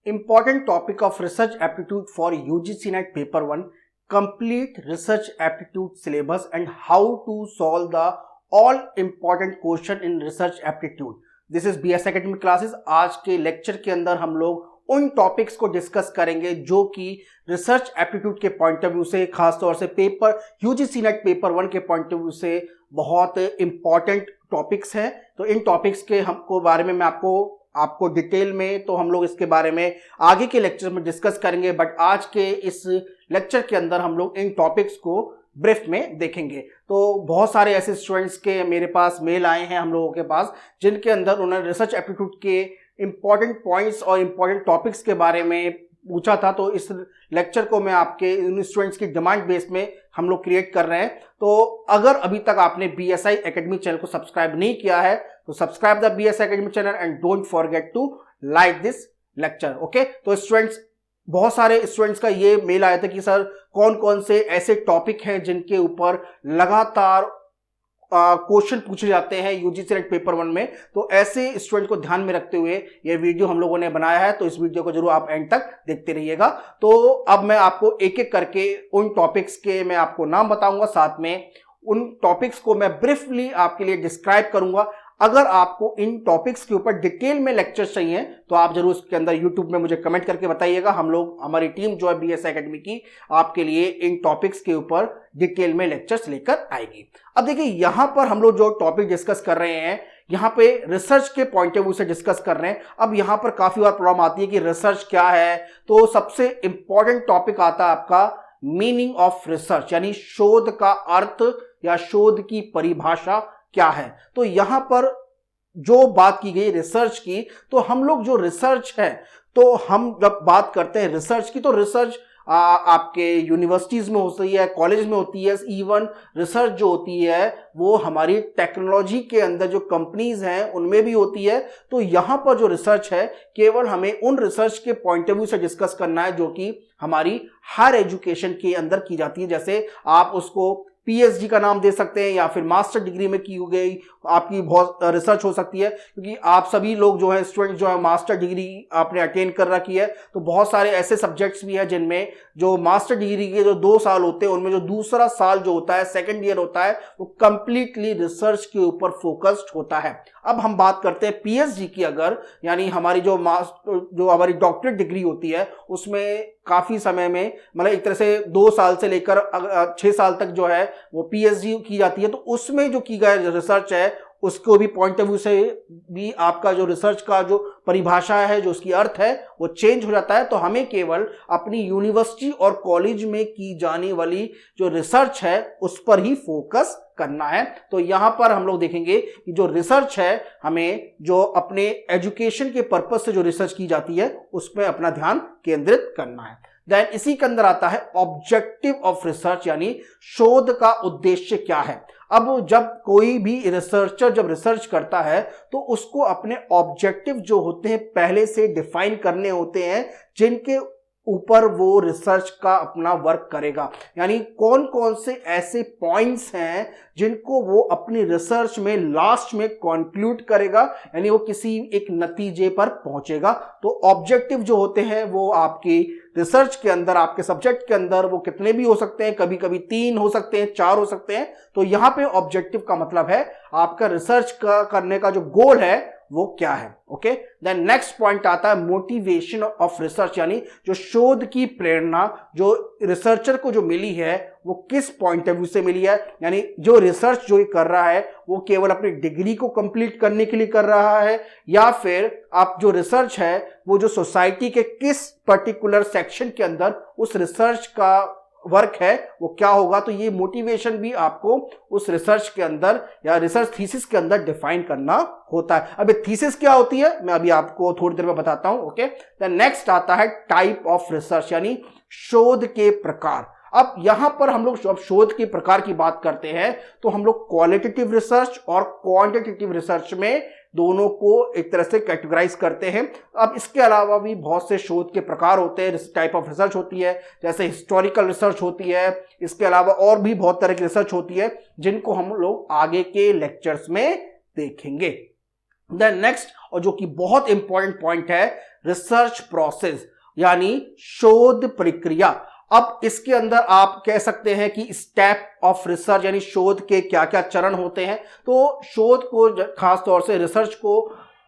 Important topic of research aptitude for UGC NET paper 1, complete research aptitude syllabus and how to solve the all important question in research aptitude. This is BS Academy classes. आज के lecture के अंदर हम लोग उन topics को discuss करेंगे जो कि रिसर्च एप्टीट्यूड के पॉइंट ऑफ व्यू से, खासतौर से पेपर यूजीसी नेट पेपर 1 के पॉइंट ऑफ व्यू से बहुत इंपॉर्टेंट टॉपिक्स हैं। तो इन टॉपिक्स के हमको बारे में मैं आपको डिटेल में तो हम लोग इसके बारे में आगे के लेक्चर में डिस्कस करेंगे, बट आज के इस लेक्चर के अंदर हम लोग इन टॉपिक्स को ब्रीफ में देखेंगे। तो बहुत सारे ऐसे स्टूडेंट्स के मेरे पास मेल आए हैं हम लोगों के पास जिनके अंदर उन्होंने रिसर्च एप्टीट्यूड के इंपॉर्टेंट पॉइंट्स और इंपॉर्टेंट टॉपिक्स के बारे में पूछा था। तो इस लेक्चर को मैं आपके इन स्टूडेंट्स की डिमांड बेस में हम लोग क्रिएट कर रहे हैं। तो अगर अभी तक आपने BSI एकेडमी चैनल को सब्सक्राइब नहीं किया है तो subscribe the BSI academy channel and don't forget to like this lecture. Okay, तो स्टूडेंट्स, बहुत सारे स्टूडेंट्स का ये मेल आया था कि सर कौन कौन से ऐसे टॉपिक हैं जिनके ऊपर लगातार क्वेश्चन पूछे जाते हैं यूजीसी नेट पेपर 1 में। तो ऐसे स्टूडेंट को ध्यान में रखते हुए ये वीडियो हम लोगों ने बनाया है, तो इस वीडियो को जरूर आप एंड तक देखते रहिएगा। तो अब मैं आपको एक एक करके उन टॉपिक्स के मैं आपको नाम बताऊंगा, साथ में उन टॉपिक्स को मैं ब्रीफली आपके लिए डिस्क्राइब करूंगा। अगर आपको इन टॉपिक्स के ऊपर डिटेल में लेक्चर चाहिए तो आप जरूर इसके अंदर यूट्यूब में मुझे कमेंट करके बताइएगा। हमारी टीम जो है BSI एकेडमी की आपके लिए इन टॉपिक्स के ऊपर डिटेल में लेक्चर्स लेकर आएगी। अब देखिए, यहां पर हम लोग जो टॉपिक डिस्कस कर रहे हैं, यहां पे रिसर्च के पॉइंट ऑफ व्यू से डिस्कस कर रहे हैं। अब यहां पर काफी बार प्रॉब्लम आती है कि रिसर्च क्या है, तो सबसे इंपॉर्टेंट टॉपिक आता है आपका मीनिंग ऑफ रिसर्च, यानी शोध का अर्थ या शोध की परिभाषा क्या है। तो यहां पर जो बात की गई रिसर्च की, तो हम लोग जो रिसर्च है, तो हम जब बात करते हैं रिसर्च की, तो रिसर्च आपके यूनिवर्सिटीज में होती है, कॉलेज में होती है। इवन रिसर्च जो होती है वो हमारी टेक्नोलॉजी के अंदर जो कंपनीज हैं उनमें भी होती है। तो यहां पर जो रिसर्च है, केवल हमें उन रिसर्च के पॉइंट ऑफ व्यू से डिस्कस करना है जो कि हमारी हायर एजुकेशन के अंदर की जाती है। जैसे आप उसको PhD का नाम दे सकते हैं या फिर मास्टर डिग्री में की गई आपकी बहुत रिसर्च हो सकती है, क्योंकि आप सभी लोग जो है स्टूडेंट जो है मास्टर डिग्री आपने अटेन कर रखी है। तो बहुत सारे ऐसे सब्जेक्ट्स भी हैं जिनमें जो मास्टर डिग्री के जो 2 साल होते हैं उनमें जो दूसरा साल जो होता है, सेकंड ईयर होता है, वो कंप्लीटली रिसर्च के ऊपर फोकस्ड होता है। अब हम बात करते हैं PhD की, अगर यानी हमारी जो हमारी डॉक्टरेट डिग्री होती है उसमें काफी समय में, मतलब एक तरह से 2 साल से लेकर 6 साल तक जो है वो PhD की जाती है। तो उसमें जो की गई रिसर्च है उसको भी पॉइंट ऑफ व्यू से भी आपका जो रिसर्च का जो परिभाषा है, जो उसकी अर्थ है, वो चेंज हो जाता है। तो हमें केवल अपनी यूनिवर्सिटी और कॉलेज में की जाने वाली जो रिसर्च है उस पर ही फोकस करना है। तो यहां पर हम लोग देखेंगे कि जो रिसर्च है, हमें जो अपने एजुकेशन के पर्पस से जो रिसर्च की जाती है उस पर अपना ध्यान केंद्रित करना है। देन इसी के अंदर आता है ऑब्जेक्टिव ऑफ रिसर्च, यानी शोध का उद्देश्य क्या है। अब जब कोई भी रिसर्चर जब रिसर्च करता है तो उसको अपने ऑब्जेक्टिव जो होते हैं पहले से डिफाइन करने होते हैं, जिनके ऊपर वो रिसर्च का अपना वर्क करेगा। यानी कौन कौन से ऐसे पॉइंट्स हैं जिनको वो अपनी रिसर्च में लास्ट में कंक्लूड करेगा, यानी वो किसी एक नतीजे पर पहुंचेगा। तो ऑब्जेक्टिव जो होते हैं वो आपकी रिसर्च के अंदर, आपके सब्जेक्ट के अंदर वो कितने भी हो सकते हैं, कभी कभी 3 हो सकते हैं, 4 हो सकते हैं। तो यहां पे ऑब्जेक्टिव का मतलब है आपका रिसर्च का करने का जो गोल है वो क्या है। ओके, देन नेक्स्ट पॉइंट आता है मोटिवेशन ऑफ रिसर्च, यानी जो शोध की प्रेरणा जो रिसर्चर को जो मिली है वो किस पॉइंट ऑफ व्यू से मिली है। यानी जो रिसर्च जो कर रहा है वो केवल अपनी डिग्री को कंप्लीट करने के लिए कर रहा है, या फिर आप जो रिसर्च है वो जो सोसाइटी के किस पर्टिकुलर सेक्शन के अंदर उस रिसर्च का वर्क है वो क्या होगा। तो ये मोटिवेशन भी आपको उस रिसर्च के अंदर या रिसर्च थीसिस के अंदर डिफाइन करना होता है। अब थीसिस क्या होती है मैं अभी आपको थोड़ी देर में बताता हूं। ओके, देन नेक्स्ट आता है टाइप ऑफ रिसर्च, यानी शोध के प्रकार। अब यहां पर हम लोग जब शोध के प्रकार की बात करते हैं तो हम लोग क्वालिटेटिव रिसर्च और क्वांटिटेटिव रिसर्च में दोनों को एक तरह से कैटेगराइज करते हैं। अब इसके अलावा भी बहुत से शोध के प्रकार होते हैं, टाइप ऑफ रिसर्च होती है, जैसे हिस्टोरिकल रिसर्च होती है। इसके अलावा और भी बहुत तरह की रिसर्च होती है जिनको हम लोग आगे के लेक्चर्स में देखेंगे। देन नेक्स्ट, और जो कि बहुत इंपॉर्टेंट पॉइंट है, रिसर्च प्रोसेस यानी शोध प्रक्रिया। अब इसके अंदर आप कह सकते हैं कि स्टेप ऑफ रिसर्च यानी शोध के क्या क्या चरण होते हैं। तो शोध को खास तौर से रिसर्च को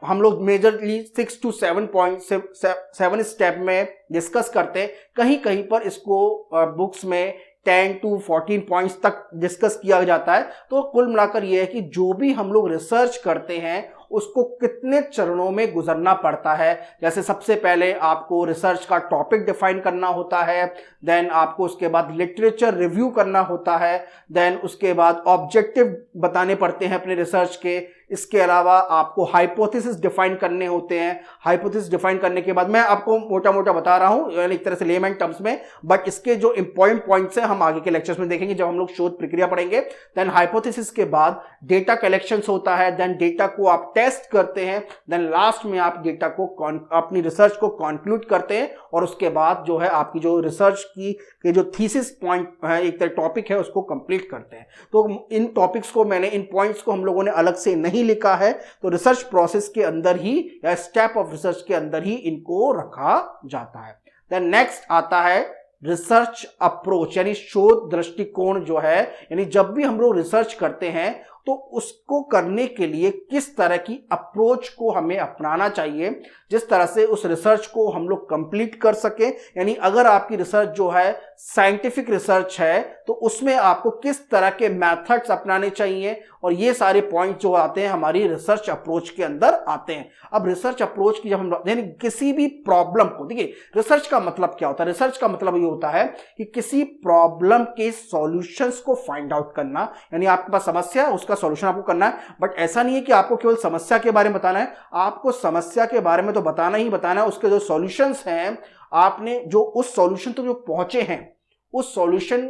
हम लोग मेजरली 6 to 7 स्टेप में डिस्कस करते हैं। कहीं कहीं पर इसको बुक्स में 10 to 14 पॉइंट्स तक डिस्कस किया जाता है। तो कुल मिलाकर यह है कि जो भी हम लोग रिसर्च करते हैं उसको कितने चरणों में गुजरना पड़ता है। जैसे सबसे पहले आपको रिसर्च का टॉपिक डिफाइन करना होता है, देन आपको उसके बाद लिटरेचर रिव्यू करना होता है, देन उसके बाद ऑब्जेक्टिव बताने पड़ते हैं अपने रिसर्च के। इसके अलावा आपको हाइपोथेसिस डिफाइन करने होते हैं। हाइपोथेसिस डिफाइन करने के बाद मैं आपको मोटा मोटा बता रहा हूं यानी एक तरह से लेमैन टर्म्स में, बट इसके जो इंपॉर्टेंट पॉइंट्स हैं हम आगे के लेक्चर्स में देखेंगे जब हम लोग शोध प्रक्रिया पढ़ेंगे। देन हाइपोथेसिस के बाद डेटा कलेक्शन होता है, देन डेटा को आप टेस्ट करते हैं, देन लास्ट में आप डेटा को अपनी रिसर्च को कंक्लूड करते हैं और उसके बाद जो है आपकी जो रिसर्च की के जो थीसिस पॉइंट है एक तरह टॉपिक है उसको कंप्लीट करते हैं। तो इन टॉपिक्स को मैंने इन पॉइंट्स को हम लोगों ने अलग से नहीं लिखा है, तो रिसर्च प्रोसेस के अंदर ही या स्टेप ऑफ रिसर्च के अंदर ही इनको रखा जाता है। देन नेक्स्ट आता है रिसर्च अप्रोच यानी शोध दृष्टिकोण जो है, यानी जब भी हम लोग रिसर्च करते हैं तो उसको करने के लिए किस तरह की अप्रोच को हमें अपनाना चाहिए जिस तरह से उस रिसर्च को हम लोग कंप्लीट कर सके। यानी अगर आपकी रिसर्च जो है साइंटिफिक रिसर्च है तो उसमें आपको किस तरह के मेथड्स अपनाने चाहिए, और ये सारे पॉइंट जो आते हैं हमारी रिसर्च अप्रोच के अंदर आते हैं। अब रिसर्च अप्रोच की जब हम यानी किसी भी प्रॉब्लम को, देखिए रिसर्च का मतलब क्या होता है, रिसर्च का मतलब ये होता है कि किसी प्रॉब्लम के सॉल्यूशंस को फाइंड आउट करना, यानी आपके पास समस्या है उसका सॉल्यूशन आपको करना है। बट ऐसा नहीं है कि आपको केवल समस्या के बारे में बताना है, आपको समस्या के बारे में तो बताना ही बताना है, उसके जो सॉल्यूशंस हैं आपने जो उस सॉल्यूशन तक जो पहुंचे हैं उस सॉल्यूशन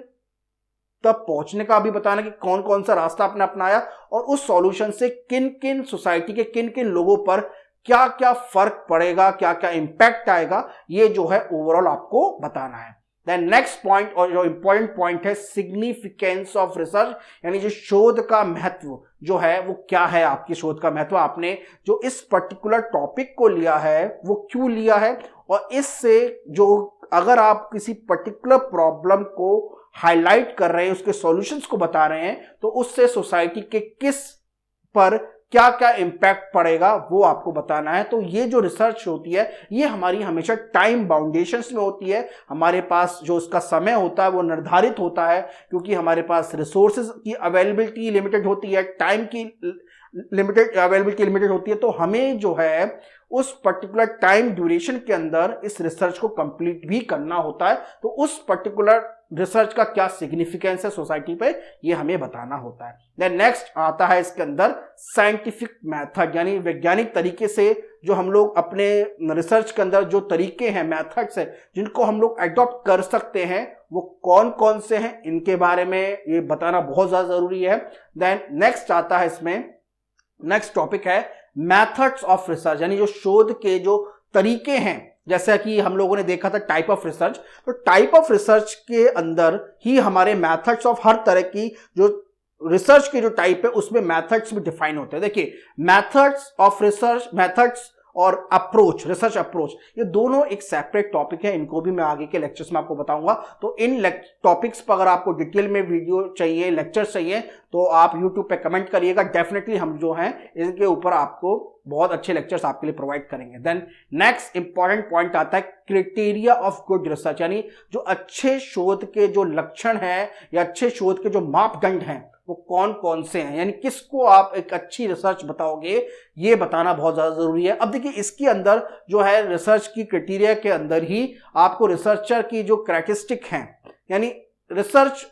तक पहुंचने का भी बताना कि कौन कौन सा रास्ता आपने अपनाया और उस सॉल्यूशन से किन किन सोसाइटी के किन किन लोगों पर क्या क्या फर्क पड़ेगा, क्या क्या इंपैक्ट आएगा, ये जो है ओवरऑल आपको बताना है। देन नेक्स्ट पॉइंट और जो इंपॉर्टेंट पॉइंट है सिग्निफिकेंस ऑफ रिसर्च, यानी जो शोध का महत्व जो है वो क्या है, आपकी शोध का महत्व, आपने जो इस पर्टिकुलर टॉपिक को लिया है वो क्यों लिया है, और इससे जो अगर आप किसी पर्टिकुलर प्रॉब्लम को हाईलाइट कर रहे हैं उसके सॉल्यूशंस को बता रहे हैं तो उससे सोसाइटी के किस पर क्या क्या इंपैक्ट पड़ेगा वो आपको बताना है। तो ये जो रिसर्च होती है ये हमारी हमेशा टाइम बाउंडेशंस में होती है, हमारे पास जो उसका समय होता है वो निर्धारित होता है क्योंकि हमारे पास रिसोर्सेज की अवेलेबिलिटी लिमिटेड होती है, टाइम की अवेलेबिलिटी लिमिटेड होती है। तो हमें जो है उस पर्टिकुलर टाइम ड्यूरेशन के अंदर इस रिसर्च को कंप्लीट भी करना होता है। तो उस पर्टिकुलर रिसर्च का क्या सिग्निफिकेंस है सोसाइटी पे ये हमें बताना होता है। देन नेक्स्ट आता है इसके अंदर साइंटिफिक मेथड, यानी वैज्ञानिक तरीके से जो हम लोग अपने रिसर्च के अंदर जो तरीके हैं, मेथड्स हैं जिनको हम लोग एडॉप्ट कर सकते हैं वो कौन कौन से हैं, इनके बारे में ये बताना बहुत ज्यादा जरूरी है। देन नेक्स्ट आता है इसमें नेक्स्ट टॉपिक है मेथड्स ऑफ रिसर्च, यानी जो शोध के जो तरीके हैं, जैसा कि हम लोगों ने देखा था टाइप ऑफ रिसर्च, तो टाइप ऑफ रिसर्च के अंदर ही हमारे मेथड्स ऑफ हर तरह की जो रिसर्च के जो टाइप है उसमें मेथड्स भी डिफाइन होते हैं। देखिए मेथड्स ऑफ रिसर्च, मेथड्स और अप्रोच, रिसर्च अप्रोच, ये दोनों एक सेपरेट टॉपिक है, इनको भी मैं आगे के लेक्चर्स में आपको बताऊंगा। तो इन टॉपिक्स पर अगर आपको डिटेल में वीडियो चाहिए, लेक्चर्स चाहिए तो आप YouTube पे कमेंट करिएगा, डेफिनेटली हम जो हैं इनके ऊपर आपको बहुत अच्छे लेक्चर्स आपके लिए प्रोवाइड करेंगे। देन नेक्स्ट इंपॉर्टेंट पॉइंट आता है क्राइटेरिया ऑफ गुड रिसर्च, यानी जो अच्छे शोध के जो लक्षण हैं या अच्छे शोध के जो मापदंड हैं वो कौन कौन से हैं, यानी किसको आप एक अच्छी रिसर्च बताओगे ये बताना बहुत ज्यादा जरूरी है। अब देखिए इसके अंदर जो है रिसर्च की क्राइटेरिया के अंदर ही आपको रिसर्चर की जो कैरेक्टरिस्टिक हैं, यानी रिसर्च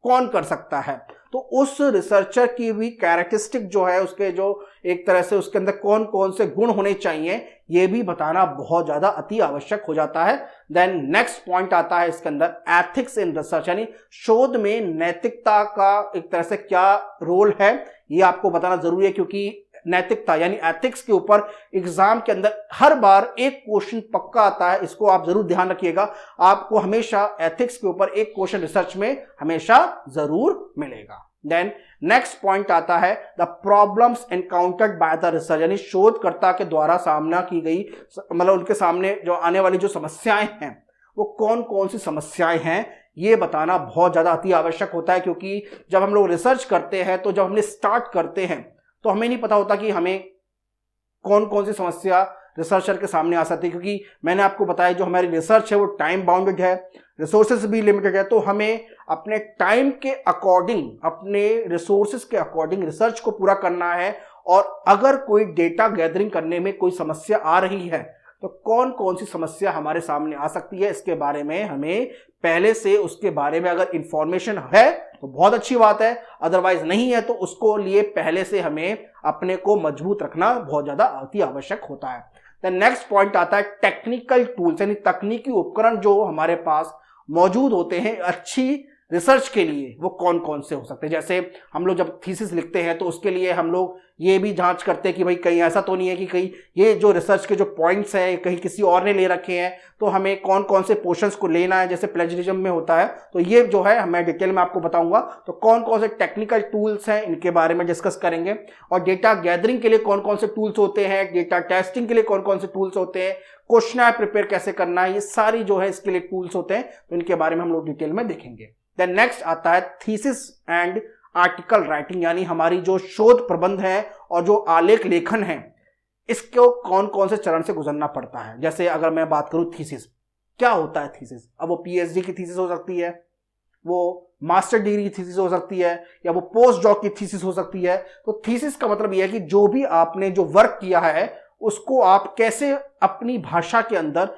कौन कर सकता है, तो उस रिसर्चर की भी कैरेक्टरिस्टिक जो है उसके जो एक तरह से उसके अंदर कौन कौन से गुण होने चाहिए ये भी बताना बहुत ज्यादा अति आवश्यक हो जाता है। देन नेक्स्ट पॉइंट आता है इसके अंदर एथिक्स इन रिसर्च, यानी शोध में नैतिकता का एक तरह से क्या रोल है ये आपको बताना जरूरी है, क्योंकि नैतिकता यानी एथिक्स के ऊपर एग्जाम के अंदर हर बार एक क्वेश्चन पक्का आता है, इसको आप जरूर ध्यान रखिएगा। आपको हमेशा एथिक्स के ऊपर एक क्वेश्चन रिसर्च में हमेशा जरूर मिलेगा। देन नेक्स्ट पॉइंट आता है the problems encountered by the research, यानी शोधकर्ता के द्वारा सामना की गई, मतलब उनके सामने जो आने वाली जो समस्याएं हैं वो कौन कौन सी समस्याएं हैं, ये बताना बहुत ज्यादा अति आवश्यक होता है। क्योंकि जब हम लोग रिसर्च करते हैं तो जब हमने स्टार्ट करते हैं तो हमें नहीं पता होता कि हमें कौन कौन सी समस्या रिसर्चर के सामने आ सकती है। क्योंकि मैंने आपको बताया जो हमारी रिसर्च है वो टाइम बाउंडेड है, रिसोर्सेज भी लिमिटेड है, तो हमें अपने टाइम के अकॉर्डिंग, अपने रिसोर्सेज के अकॉर्डिंग रिसर्च को पूरा करना है। और अगर कोई डेटा गैदरिंग करने में कोई समस्या आ रही है तो कौन कौन सी समस्या हमारे सामने आ सकती है, इसके बारे में हमें पहले से उसके बारे में अगर इंफॉर्मेशन है तो बहुत अच्छी बात है, अदरवाइज नहीं है तो उसको लिए पहले से हमें अपने को मजबूत रखना बहुत ज्यादा अति आवश्यक होता है। नेक्स्ट पॉइंट आता है टेक्निकल टूल्स, यानी तकनीकी उपकरण जो हमारे पास मौजूद होते हैं अच्छी रिसर्च के लिए, वो कौन कौन से हो सकते हैं। जैसे हम लोग जब थीसिस लिखते हैं तो उसके लिए हम लोग ये भी जांच करते हैं कि भाई कहीं ऐसा तो नहीं है कि कहीं ये जो रिसर्च के जो पॉइंट्स हैं कहीं किसी और ने ले रखे हैं, तो हमें कौन कौन से पोर्शंस को लेना है, जैसे प्लेजरिज्म में होता है। तो ये जो है मैं डिटेल में आपको बताऊंगा। तो कौन कौन से टेक्निकल टूल्स हैं इनके बारे में डिस्कस करेंगे, और डेटा गैदरिंग के लिए कौन कौन से टूल्स होते हैं, डेटा टेस्टिंग के लिए कौन कौन से टूल्स होते हैं, क्वेश्चन प्रिपेयर कैसे करना है, ये सारी जो है इसके लिए टूल्स होते हैं, तो इनके बारे में हम लोग डिटेल में देखेंगे। देन नेक्स्ट आता है थीसिस एंड आर्टिकल राइटिंग, यानी हमारी जो शोध प्रबंध है और जो आलेख लेखन है इसको कौन कौन से चरण से गुजरना पड़ता है। जैसे अगर मैं बात करूं थीसिस, क्या होता है थीसिस? अब वो पीएचडी की थीसिस हो सकती है, वो मास्टर डिग्री की थीसिस हो सकती है, या वो पोस्ट डॉक की थीसिस हो सकती है। तो थीसिस का मतलब यह है कि जो भी आपने जो वर्क किया है उसको आप कैसे अपनी भाषा के अंदर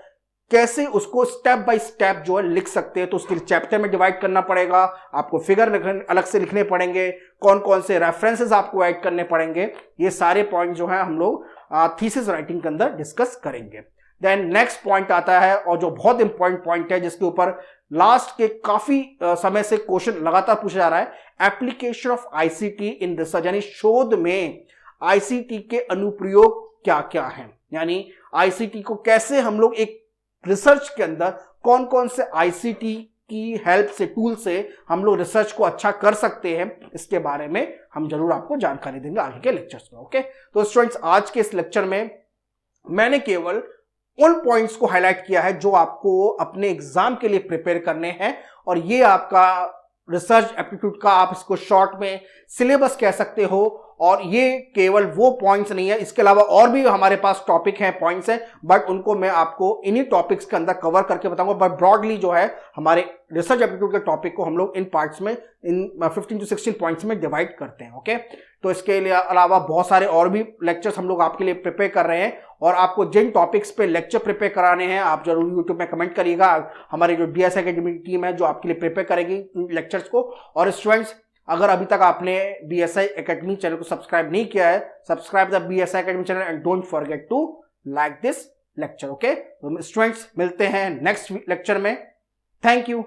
कैसे उसको स्टेप बाय स्टेप जो है लिख सकते हैं। तो उसके चैप्टर में डिवाइड करना पड़ेगा, आपको फिगर अलग से लिखने पड़ेंगे, कौन कौन से रेफरेंसेस आपको ऐड करने पड़ेंगे, ये सारे पॉइंट जो है हम लोग थीसिस राइटिंग के अंदर डिस्कस करेंगे। देन नेक्स्ट पॉइंट आता है और जो बहुत इंपॉर्टेंट पॉइंट है जिसके ऊपर लास्ट के काफी समय से क्वेश्चन लगातार पूछा जा रहा है, application of ICT in research, यानी शोध में आईसीटी के अनुप्रयोग क्या क्या है, यानी आईसीटी को कैसे हम लोग एक रिसर्च के अंदर कौन कौन से आईसीटी की हेल्प से, टूल से हम लोग रिसर्च को अच्छा कर सकते हैं, इसके बारे में हम जरूर आपको जानकारी देंगे आगे के लेक्चर्स में। ओके, तो स्टूडेंट्स आज के इस लेक्चर में मैंने केवल उन पॉइंट्स को हाईलाइट किया है जो आपको अपने एग्जाम के लिए प्रिपेयर करने हैं, और ये आपका रिसर्च एप्टीट्यूड का, आप इसको शॉर्ट में सिलेबस कह सकते हो। और ये केवल वो पॉइंट्स नहीं है, इसके अलावा और भी हमारे पास टॉपिक हैं, पॉइंट्स हैं, बट उनको मैं आपको इन्हीं टॉपिक्स के अंदर कवर करके बताऊंगा। बट ब्रॉडली जो है हमारे रिसर्च एप्टीट्यूड के टॉपिक को हम लोग इन पार्ट्स में, इन 15 to 16 पॉइंट्स में डिवाइड करते हैं। ओके, तो इसके लिए अलावा बहुत सारे और भी लेक्चर्स हम लोग आपके लिए प्रिपेयर कर रहे हैं, और आपको जिन टॉपिक्स पे लेक्चर प्रिपेयर कराने हैं आप जरूर यूट्यूब में कमेंट करिएगा। हमारी जो बीएस एकेडमी की टीम है जो आपके लिए प्रिपेयर करेगी लेक्चर्स को। और स्टूडेंट्स, अगर अभी तक आपने बीएसआई एकेडमी चैनल को सब्सक्राइब नहीं किया है, subscribe the BSI academy channel and don't forget to like this lecture. Okay, तो स्टूडेंट्स मिलते हैं नेक्स्ट लेक्चर में। Thank you.